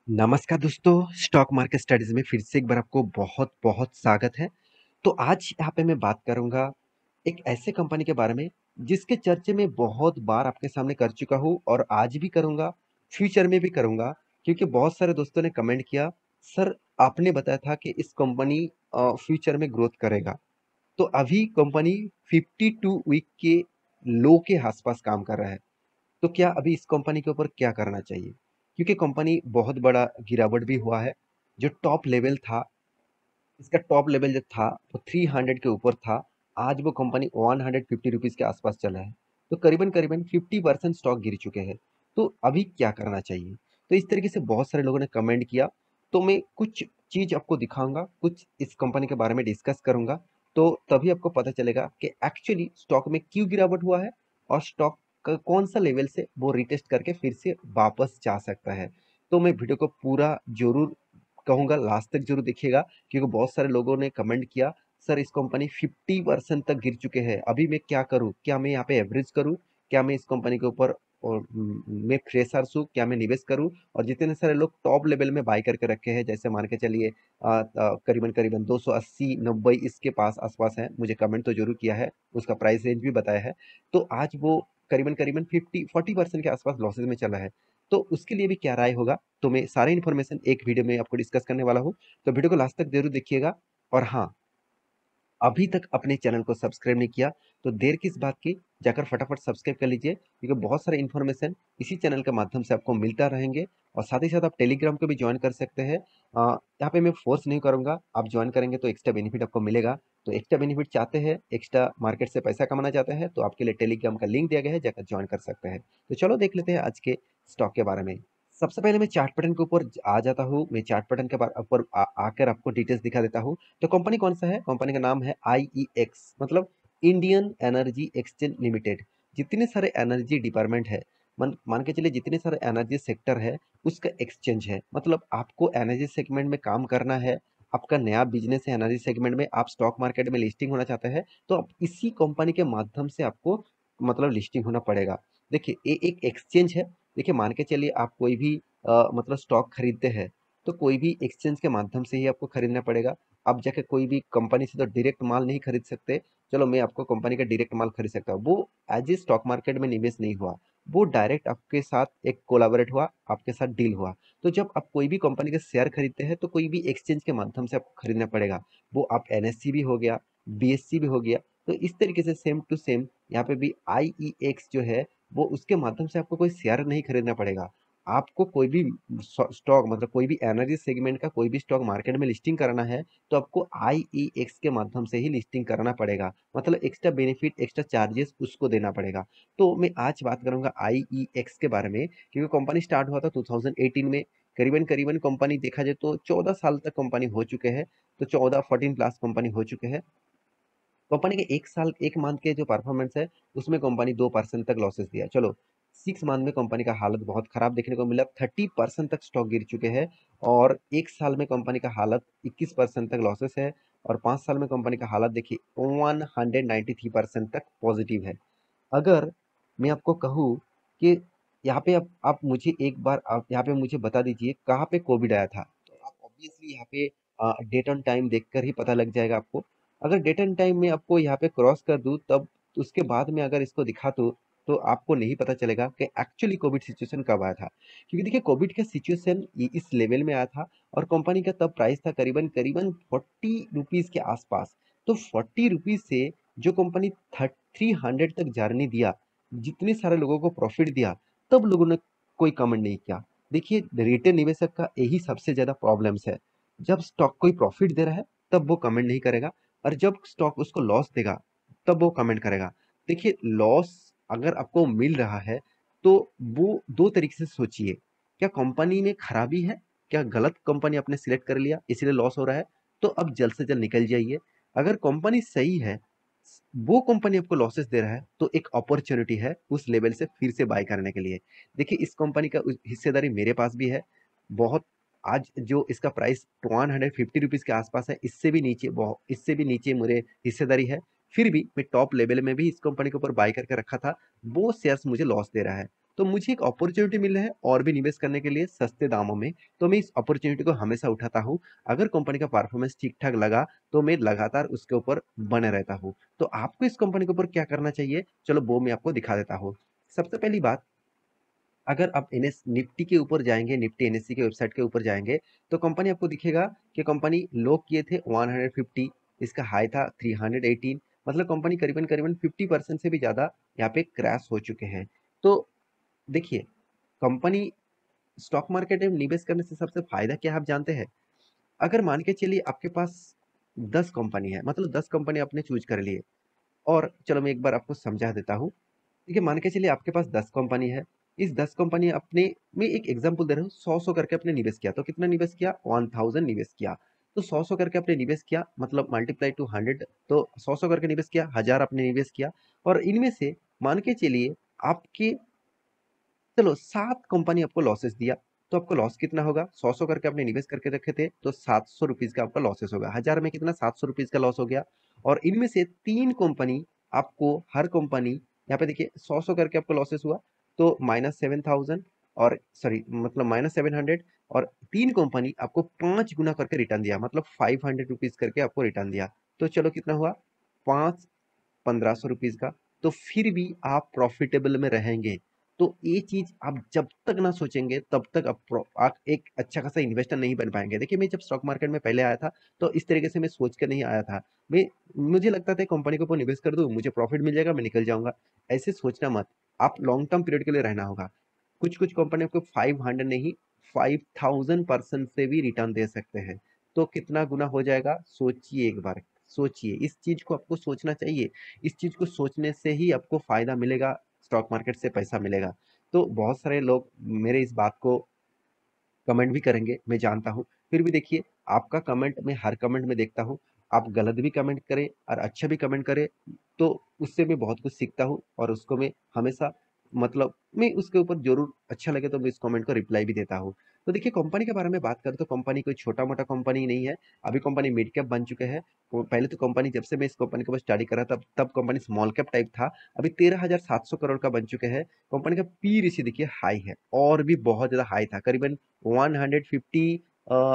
नमस्कार दोस्तों, stock market studies में फिर से एक बार आपको बहुत-बहुत स्वागत है। तो आज यहाँ पे मैं बात करूँगा एक ऐसे कंपनी के बारे में जिसके चर्चे मैं बहुत बार आपके सामने कर चुका हूँ और आज भी करूँगा, फ्यूचर में भी करूँगा क्योंकि बहुत सारे दोस्तों ने कमेंट किया, "सर आपने बताया था कि इस कंपनी फ्यूचर में ग्रोथ करेगा।" तो अभी कंपनी 52 वीक के लो के आसपास काम कर रहा है। तो क्या अभी इस कंपनी के ऊपर क्या करना चाहिए? क्योंकि कंपनी बहुत बड़ा गिरावट भी हुआ है। जो टॉप लेवल था, इसका टॉप लेवल जो था वो 300 के ऊपर था। आज वो कंपनी 150 रुपीज़ के आसपास चला है। तो करीबन-करीबन 50% स्टॉक गिर चुके हैं। तो अभी क्या करना चाहिए? तो इस तरीके से बहुत सारे लोगों ने कमेंट किया। तो मैं कुछ चीज़ आपको दिखाऊँगा, कुछ इस कंपनी के बारे में डिस्कस करूँगा। तो तभी आपको पता चलेगा कि एक्चुअली स्टॉक में क्यों गिरावट हुआ है और स्टॉक का कौन-सा लेवल से वो रिटेस्ट करके फिर से वापस जा सकता है। तो मैं वीडियो को पूरा ज़रूर कहूँगा लास्ट तक ज़रूर देखिएगा क्योंकि बहुत सारे लोगों ने कमेंट किया, "सर इस कंपनी 50% तक गिर चुके हैं, अभी मैं क्या करूँ? क्या मैं यहाँ पे एवरेज करूँ? क्या मैं इस कंपनी के ऊपर मैं फ्रेशर्स हूँ, क्या मैं निवेश करूँ?" और जितने सारे लोग टॉप लेवल में बाय करके रखे हैं, जैसे मान के चलिए करीबन-करीबन 280-90 इसके पास आस-पास है, मुझे कमेंट तो ज़रूर किया है, उसका प्राइस रेंज भी बताया है। तो आज वो करीबन-करीबन 40% के आस-पास लॉसेस में चला है। तो उसके लिए भी क्या राय होगा? तो मैं सारे इन्फॉर्मेशन एक वीडियो में आपको डिस्कस करने वाला हूँ। तो वीडियो को लास्ट तक ज़रूर देखिएगा और हाँ, अभी तक अपने चैनल को सब्सक्राइब नहीं किया, तो देर किस बात की, जाकर फटाफट सब्सक्राइब कर लीजिए क्योंकि बहुत सारे इन्फॉर्मेशन इसी चैनल के माध्यम से आपको मिलता रहेंगे और साथ ही साथ आप टेलीग्राम को भी जॉइन कर सकते हैं। यहाँ पे मैं फोर्स नहीं करूँगा, आप जॉइन करेंगे तो एक्स्ट्रा बेनिफिट आपको मिलेगा। तो एक्स्ट्रा बेनिफिट चाहते हैं, एक्स्ट्रा मार्केट से पैसा कमाना चाहते हैं, तो आपके लिए टेलीग्राम का लिंक दिया गया है, जाकर जॉइन कर सकते हैं। तो चलो देख लेते हैं आज के स्टॉक के बारे में। सबसे पहले मैं चार्ट पैटर्न के ऊपर आ जाता हूँ, मैं चार्ट पैटर्न के ऊपर आकर आपको डिटेल्स दिखा देता हूँ। तो कंपनी कौन सा है? कंपनी का नाम है आईईएक्स मतलब इंडियन एनर्जी एक्सचेंज लिमिटेड। जितने सारे एनर्जी डिपार्टमेंट है, मान के चलिए जितने सारे एनर्जी सेक्टर है, उसका एक्सचेंज है। मतलब आपको एनर्जी सेगमेंट में काम करना है, आपका नया बिजनेस है एनर्जी सेगमेंट में, आप स्टॉक मार्केट में लिस्टिंग होना चाहते हैं, तो आप इसी कंपनी के माध्यम से आपको मतलब लिस्टिंग होना पड़ेगा। देखिए, ये एक एक्सचेंज है। देखिए, मान के चलिए आप कोई भी मतलब स्टॉक खरीदते हैं, तो कोई भी एक्सचेंज के माध्यम से ही आपको खरीदना पड़ेगा। आप जाके कोई भी कंपनी से तो डायरेक्ट माल नहीं खरीद सकते। चलो मैं आपको कंपनी का डायरेक्ट माल खरीद सकता हूँ। वो एज़ ए स्टॉक मार्केट में निवेश नहीं हुआ। वो डायरेक्ट आपके साथ एक कोलैबोरेट हुआ, आपके साथ डील हुआ। तो जब आप कोई भी कंपनी के शेयर खरीदते हैं, तो कोई भी एक्सचेंज के माध्यम से आपको खरीदना पड़ेगा। वो आप एनएससी भी हो गया, बीएससी भी हो गया। तो इस तरीके से सेम टू सेम यहाँ पे भी आईईएक्स जो है, वो उसके माध्यम से आपको कोई शेयर नहीं खरीदना पड़ेगा। आपको कोई भी स्टॉक मतलब कोई भी एनर्जी सेगमेंट का कोई भी स्टॉक मार्केट में लिस्टिंग कराना है, तो आपको आईईएक्स के माध्यम से ही लिस्टिंग कराना पड़ेगा। मतलब एक्स्ट्रा बेनिफिट, एक्स्ट्रा चार्जेस उसको देना पड़ेगा। तो मैं आज बात करूँगा आईईएक्स के बारे में क्योंकि कंपनी स्टार्ट हुआ था 2018 में। करीबन-करीबन कंपनी देखा जाए तो 14 साल तक कंपनी हो चुके हैं। तो 14-14 प्लस कंपनी हो चुके हैं। कंपनी के 1 साल 1 मंथ के जो परफॉर्मेंस है, उसमें कंपनी 2% तक लॉसेस दिया। चलो 6 मंथ में कंपनी का हालत बहुत खराब देखने को मिला, 30% तक स्टॉक गिर चुके हैं और 1 साल में कंपनी का हालत 21% तक लॉसेस है और 5 साल में कंपनी का हालत देखिए 193% तक पॉजिटिव है। अगर मैं आपको कहूँ कि यहाँ पे आप मुझे एक बार आप यहाँ पे मुझे बता दीजिए कहाँ पे कोविड आया था? तो आप ऑब्वियसली यहाँ पे डेट ऑन टाइम देखकर ही पता लग जाएगा आपको। अगर डेट एंड टाइम में आपको यहाँ पे क्रॉस कर दूँ तब उसके बाद में अगर इसको दिखा दूँ, तो आपको नहीं पता चलेगा कि एक्चुअली कोविड सिचुएशन कब आया था। क्योंकि देखिए कोविड का सिचुएशन इस लेवल में आया था और कंपनी का तब प्राइस था करीबन-करीबन 40 रुपीज़ के आसपास। तो 40 रुपीज़ से जो कंपनी 300 तक जर्नी दिया, जितने सारे लोगों को प्रॉफिट दिया, तब लोगों ने कोई कमेंट नहीं किया। देखिए रिटेल निवेशक का यही सबसे ज़्यादा प्रॉब्लम्स है। जब स्टॉक कोई प्रॉफिट दे रहा है, तब वो कमेंट नहीं करेगा और जब स्टॉक उसको लॉस देगा, तब वो कमेंट करेगा। देखिए लॉस अगर आपको मिल रहा है, तो वो 2 तरीके से सोचिए, क्या कंपनी में खराबी है? क्या गलत कंपनी आपने सिलेक्ट कर लिया इसीलिए लॉस हो रहा है? तो अब जल्द से जल्द निकल जाइए। अगर कंपनी सही है, वो कंपनी आपको लॉसेस दे रहा है, तो एक अपॉर्च्युनिटी है उस लेवल से फिर से बाय करने के लिए। देखिए इस कंपनी का हिस्सेदारी मेरे पास भी है। बहुत आज जो इसका प्राइस 150 रुपीज़ के आसपास है, इससे भी नीचे मेरे हिस्सेदारी है। फिर भी मैं टॉप लेवल में भी इस कंपनी के ऊपर बाय करके रखा था, वो शेयर्स मुझे लॉस दे रहा है। तो मुझे एक अपॉर्चुनिटी मिल रहा है और भी निवेश करने के लिए सस्ते दामों में, तो मैं इस अपॉर्चुनिटी को हमेशा उठाता हूँ। अगर कंपनी का परफॉर्मेंस ठीक-ठाक लगा, तो मैं लगातार उसके ऊपर बने रहता हूँ। तो आपको इस कंपनी के ऊपर क्या करना चाहिए? चलो वो मैं आपको दिखा देता हूँ। सबसे पहली बात, अगर आप एनएस निफ्टी के ऊपर जाएँगे, निफ्टी एनएससी के वेबसाइट के ऊपर जाएँगे, तो कंपनी आपको दिखेगा कि कंपनी लो किए थे 150, इसका हाई था 318, मतलब कंपनी करीबन-करीबन 50% से भी ज़्यादा यहाँ पे क्रैश हो चुके हैं। तो देखिए, कंपनी स्टॉक मार्केट में निवेश करने से सबसे फायदा क्या है आप जानते हैं? अगर मान के चलिए आपके पास 10 कंपनी है, मतलब 10 कंपनी आपने चूज़ कर लिए, और चलो मैं एक बार आपको समझा देता हूँ। देखिए, मान के चलिए आपके पास 10 कंपनी है। इस 10 कंपनी आपने, मैं एक एग्जांपल दे रहा हूँ, 100-100 करके आपने निवेश किया। तो कितना निवेश किया? 1000 निवेश किया। तो 100-100 करके आपने निवेश किया, मतलब मल्टीप्लाई टू 100, तो 100-100 करके निवेश किया, 1000 आपने निवेश किया, और इनमें से मान के चलिए आपके, चलो 7 कंपनी आपको लॉसेस दिया, तो आपको लॉस कितना होगा? 100-100 करके आपने निवेश करके रखे थे, तो 700 रुपीज़ का आपका लॉसेस होगा। 1000 में कितना? 700 रुपीज़ का लॉस हो गया। और इनमें से 3 कंपनी आपको, हर कंपनी यहाँ पे देखिए 100-100 करके आपको लॉसेस हुआ, तो -7000, और सॉरी मतलब -700, और 3 कंपनी आपको 5 गुना करके रिटर्न दिया, मतलब 500 रुपीज़ करके आपको रिटर्न दिया। तो चलो कितना हुआ? 5 1500 रुपीज़ का। तो फिर भी आप प्रॉफिटेबल में रहेंगे। तो ये चीज़ आप जब तक ना सोचेंगे, तब तक आप एक अच्छा खासा इन्वेस्टर नहीं बन पाएँगे। देखिए, मैं जब स्टॉक मार्केट में पहले आया था, तो इस तरीके से मैं सोच के नहीं आया था। मैं मुझे लगता था कंपनी के ऊपर निवेश कर दूँ, मुझे प्रॉफिट मिल जाएगा, मैं निकल जाऊँगा। ऐसे सोचना मत, आप लॉन्ग टर्म पीरियड के लिए रहना होगा। कुछ-कुछ कंपनी आपको 500 नहीं, 5000% से भी रिटर्न दे सकते हैं। तो कितना गुना हो जाएगा? सोचिए एक बार, सोचिए। इस चीज़ को आपको सोचना चाहिए। इस चीज़ को सोचने से ही आपको फ़ायदा मिलेगा, स्टॉक मार्केट से पैसा मिलेगा। तो बहुत सारे लोग मेरे इस बात को कमेंट भी करेंगे, मैं जानता हूँ। फिर भी देखिए, आपका कमेंट मैं हर कमेंट में देखता हूँ। आप गलत भी कमेंट करें और अच्छा भी कमेंट करें, तो उससे मैं बहुत कुछ सीखता हूँ, और उसको मैं हमेशा, मतलब मैं उसके ऊपर ज़रूर, अच्छा लगे तो मैं इस कमेंट को रिप्लाई भी देता हूँ। तो देखिए, कंपनी के बारे में बात करें तो कंपनी कोई छोटा-मोटा कंपनी नहीं है। अभी कंपनी मिड कैप बन चुके हैं। वो पहले तो कंपनी, जब से मैं इस कंपनी को स्टडी कर रहा था, तब कंपनी स्मॉल कैप टाइप था। अभी 13,700 करोड़ का बन चुके हैं। कंपनी का पी रेशियो देखिए हाई है, और भी बहुत ज़्यादा हाई था, करीबन 150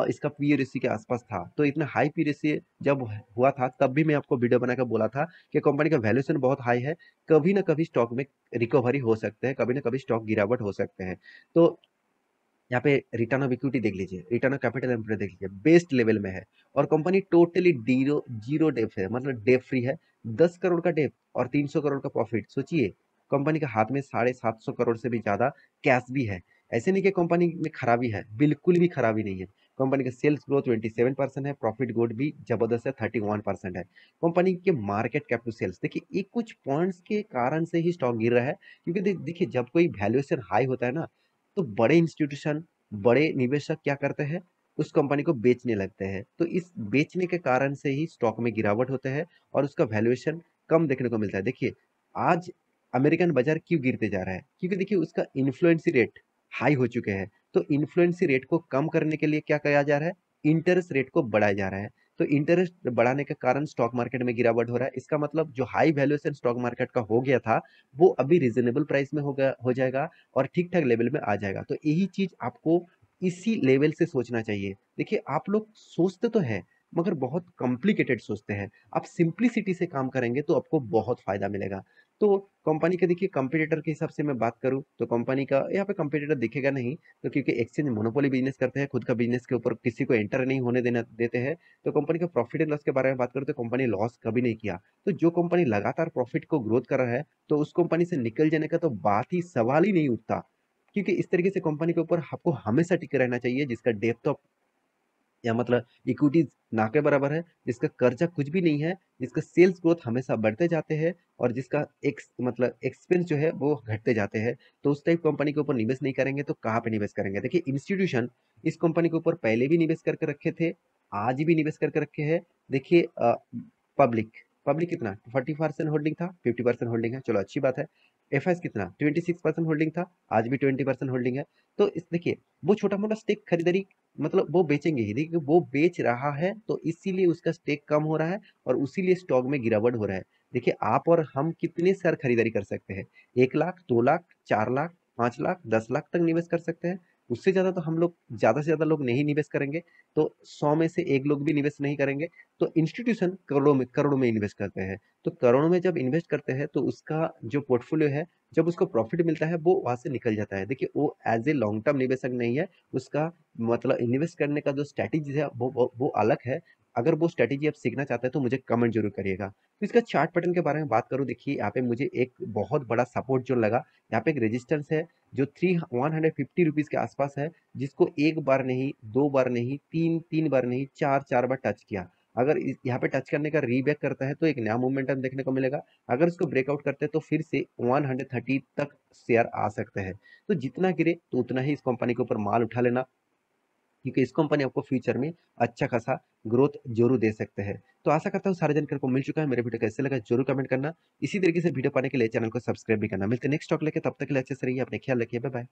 इसका पी रेशियो के आसपास था। तो इतना हाई पी रेशियो जब हुआ था, तब भी मैं आपको वीडियो बनाकर बोला था कि कंपनी का वैल्यूएशन बहुत हाई है, कभी ना कभी स्टॉक में रिकवरी हो सकते हैं, कभी ना कभी स्टॉक गिरावट हो सकते हैं। तो यहाँ पे रिटर्न ऑफ इक्विटी देख लीजिए, रिटर्न ऑफ कैपिटल एम्प्लॉयड देख लीजिए, बेस्ट लेवल में है। और company totally zero zero debt है, मतलब डेप फ्री है। 10 करोड़ का डेप और 300 करोड़ का प्रॉफिट, सोचिए। कंपनी के हाथ में 750 करोड़ से भी ज्यादा कैश भी है। ऐसे नहीं कि कंपनी में खराबी है, बिल्कुल भी खराबी नहीं है। कंपनी का सेल्स ग्रोथ 27% है, प्रॉफिट ग्रोथ भी जबरदस्त है, 31% है। कंपनी के मार्केट कैप टू सेल्स देखिए, ये कुछ पॉइंट्स के कारण से ही स्टॉक गिर रहा है, क्योंकि देखिए, जब कोई वैल्यूएशन हाई होता है ना, तो बड़े इंस्टीट्यूशन, बड़े निवेशक क्या करते हैं? उस कंपनी को बेचने लगते हैं। तो इस बेचने के कारण से ही स्टॉक में गिरावट होते हैं, और उसका वैल्यूएशन कम देखने को मिलता है। देखिए, आज अमेरिकन बाजार क्यों गिरते जा रहा है? क्योंकि देखिए, उसका इन्फ्लुएंसी रेट हाई हो चुके हैं। तो इन्फ्लुएंसी रेट को कम करने के लिए क्या किया जा रहा है? इंटरेस्ट रेट को बढ़ाया जा रहा है। तो इंटरेस्ट बढ़ाने के कारण स्टॉक मार्केट में गिरावट हो रहा है। इसका मतलब जो हाई वैल्यूएशन स्टॉक मार्केट का हो गया था, वो अभी रीजनेबल प्राइस में हो जाएगा, और ठीक-ठाक लेवल में आ जाएगा। तो यही चीज़ आपको इसी लेवल से सोचना चाहिए। देखिए, आप लोग सोचते तो हैं, मगर बहुत कॉम्प्लिकेटेड सोचते हैं। आप सिंप्लिसिटी से काम करेंगे तो आपको बहुत फ़ायदा मिलेगा। तो कंपनी के देखिए, कंपटीटर के हिसाब से मैं बात करूँ, तो कंपनी का यहाँ पे कंपटीटर दिखेगा नहीं, तो क्योंकि एक्सचेंज मोनोपोली बिज़नेस करते हैं, खुद का बिज़नेस के ऊपर किसी को एंटर नहीं होने देना देते हैं। तो कंपनी का प्रॉफिट एंड लॉस के बारे में बात करूँ, तो कंपनी लॉस कभी नहीं किया। तो जो कंपनी लगातार प्रॉफिट को ग्रोथ कर रहा है, तो उस कंपनी से निकल जाने का तो बात ही, सवाल ही नहीं उठता। क्योंकि इस तरीके से कंपनी के ऊपर आपको हमेशा टिके रहना चाहिए, जिसका डेप्थ ऑफ, या मतलब इक्विटीज ना के बराबर है, जिसका कर्जा कुछ भी नहीं है, जिसका सेल्स ग्रोथ हमेशा बढ़ते जाते हैं, और जिसका मतलब एक्सपेंस जो है वो घटते जाते हैं। तो उस टाइप कंपनी के ऊपर निवेश नहीं करेंगे तो कहाँ पे निवेश करेंगे? देखिए, इंस्टीट्यूशन इस कंपनी के ऊपर पहले भी निवेश करके रखे थे, आज भी निवेश करके रखे हैं। देखिए, पब्लिक पब्लिक कितना 40% होल्डिंग था, 50% होल्डिंग है, चलो अच्छी बात है। एफ कितना 26% होल्डिंग था, आज भी 20% होल्डिंग है। तो इस देखिए, वो छोटा मोटा स्टेक खरीदारी, मतलब वो बेचेंगे ही, देखिए वो बेच रहा है, तो इसीलिए उसका स्टेक कम हो रहा है, और उसीलिए स्टॉक में गिरावट हो रहा है। देखिए, आप और हम कितने शेयर खरीदारी कर सकते हैं? 1 लाख, 2 लाख, 4 लाख, 5 लाख, 10 लाख तक निवेश कर सकते हैं। उससे ज़्यादा तो हम लोग ज़्यादा से ज़्यादा लोग नहीं निवेश करेंगे, तो 100 में से 1 लोग भी निवेश नहीं करेंगे। तो इंस्टीट्यूशन करोड़ों में इन्वेस्ट करते हैं। तो करोड़ों में जब इन्वेस्ट करते हैं, तो उसका जो पोर्टफोलियो है, जब उसको प्रॉफिट मिलता है, वो वहाँ से निकल जाता है। देखिए, वो एज़ ए लॉन्ग टर्म निवेशक नहीं है, उसका मतलब इन्वेस्ट करने का जो स्ट्रैटेजी है, वो अलग है। अगर वो स्ट्रैटेजी आप सीखना चाहते हैं, तो मुझे कमेंट ज़रूर करिएगा। तो इसका चार्ट पैटर्न के बारे में बात करूँ, देखिए यहाँ पे मुझे एक बहुत बड़ा सपोर्ट ज़ोन लगा। यहाँ पे एक रेजिस्टेंस है जो 150 रुपीज़ के आसपास है, जिसको 1 बार नहीं, 2 बार नहीं, 3 बार नहीं, 4 बार टच किया। अगर यहाँ पे टच करने का रीबैक करता है, तो एक नया मोमेंटम देखने को मिलेगा। अगर इसको ब्रेकआउट करते हैं, तो फिर से 130 तक शेयर आ सकते हैं। तो जितना गिरे तो उतना ही इस कंपनी के ऊपर माल उठा लेना, क्योंकि इस कंपनी आपको फ्यूचर में अच्छा खासा ग्रोथ जरूर दे सकते हैं। तो आशा करता हूँ सारे जानकारी को मिल चुका है। मेरे वीडियो कैसे लगा जरूर कमेंट करना। इसी तरीके से वीडियो पाने के लिए चैनल को सब्सक्राइब भी करना। मिलते हैं नेक्स्ट टॉक लेके, तब तक के लिए अच्छे से रहिए, अपने ख्याल रखिए, बाय बाय।